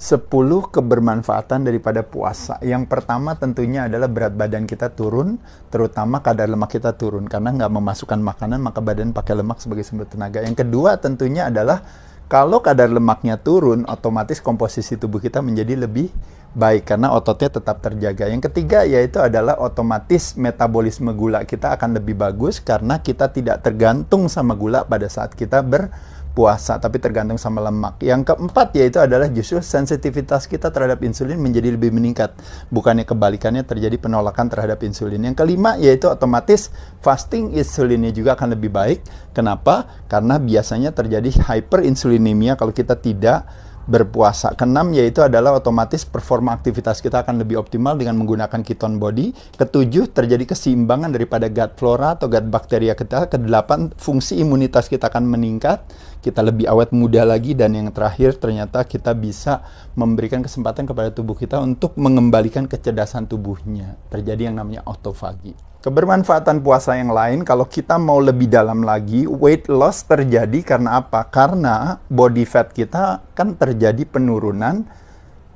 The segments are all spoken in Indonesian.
10 kebermanfaatan daripada puasa. Yang pertama tentunya adalah berat badan kita turun, terutama kadar lemak kita turun. Karena nggak memasukkan makanan, maka badan pakai lemak sebagai sumber tenaga. Yang kedua tentunya adalah kalau kadar lemaknya turun, otomatis komposisi tubuh kita menjadi lebih baik karena ototnya tetap terjaga. Yang ketiga yaitu adalah otomatis metabolisme gula kita akan lebih bagus karena kita tidak tergantung sama gula pada saat kita berpuasa, tapi tergantung sama lemak. Yang keempat yaitu adalah justru sensitivitas kita terhadap insulin menjadi lebih meningkat. Bukannya kebalikannya terjadi penolakan terhadap insulin. Yang kelima yaitu otomatis fasting insulinnya juga akan lebih baik. Kenapa? Karena biasanya terjadi hyperinsulinemia kalau kita tidak berpuasa. Keenam yaitu adalah otomatis performa aktivitas kita akan lebih optimal dengan menggunakan ketone body. Ketujuh terjadi keseimbangan daripada gut flora atau gut bakteria kita. Kedelapan fungsi imunitas kita akan meningkat, kita lebih awet muda lagi. Dan yang terakhir ternyata kita bisa memberikan kesempatan kepada tubuh kita untuk mengembalikan kecerdasan tubuhnya. Terjadi yang namanya autofagi. Kebermanfaatan puasa yang lain, kalau kita mau lebih dalam lagi, weight loss terjadi karena apa? Karena body fat kita kan terjadi penurunan,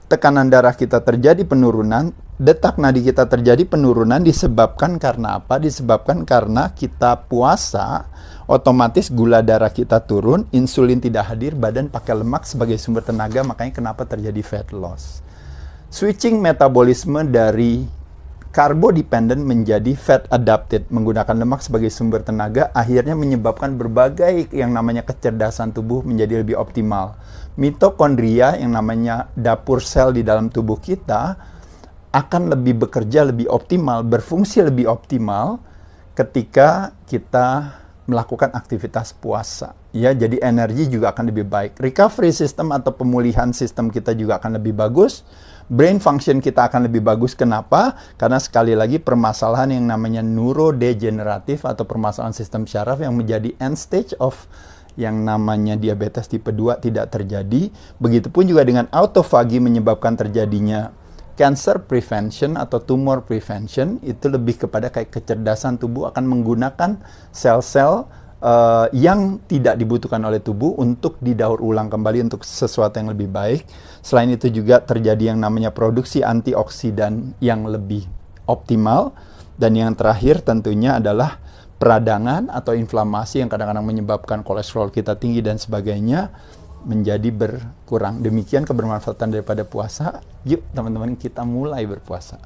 tekanan darah kita terjadi penurunan, detak nadi kita terjadi penurunan. Disebabkan karena apa? Disebabkan karena kita puasa, otomatis gula darah kita turun, insulin tidak hadir, badan pakai lemak sebagai sumber tenaga, makanya kenapa terjadi fat loss. Switching metabolisme dari karbo dependent menjadi fat adapted, menggunakan lemak sebagai sumber tenaga, akhirnya menyebabkan berbagai yang namanya kecerdasan tubuh menjadi lebih optimal. Mitokondria yang namanya dapur sel di dalam tubuh kita akan lebih bekerja lebih optimal, berfungsi lebih optimal ketika kita melakukan aktivitas puasa. Ya, jadi energi juga akan lebih baik. Recovery system atau pemulihan sistem kita juga akan lebih bagus. Brain function kita akan lebih bagus. Kenapa? Karena sekali lagi permasalahan yang namanya neurodegeneratif atau permasalahan sistem syaraf yang menjadi end stage of yang namanya diabetes tipe 2 tidak terjadi. Begitupun juga dengan autofagi menyebabkan terjadinya cancer prevention atau tumor prevention. Itu lebih kepada kayak kecerdasan tubuh akan menggunakan sel-sel yang tidak dibutuhkan oleh tubuh untuk didaur ulang kembali untuk sesuatu yang lebih baik. Selain itu juga terjadi yang namanya produksi antioksidan yang lebih optimal. Dan yang terakhir tentunya adalah peradangan atau inflamasi yang kadang-kadang menyebabkan kolesterol kita tinggi dan sebagainya menjadi berkurang. Demikian kebermanfaatan daripada puasa. Yuk teman-teman kita mulai berpuasa.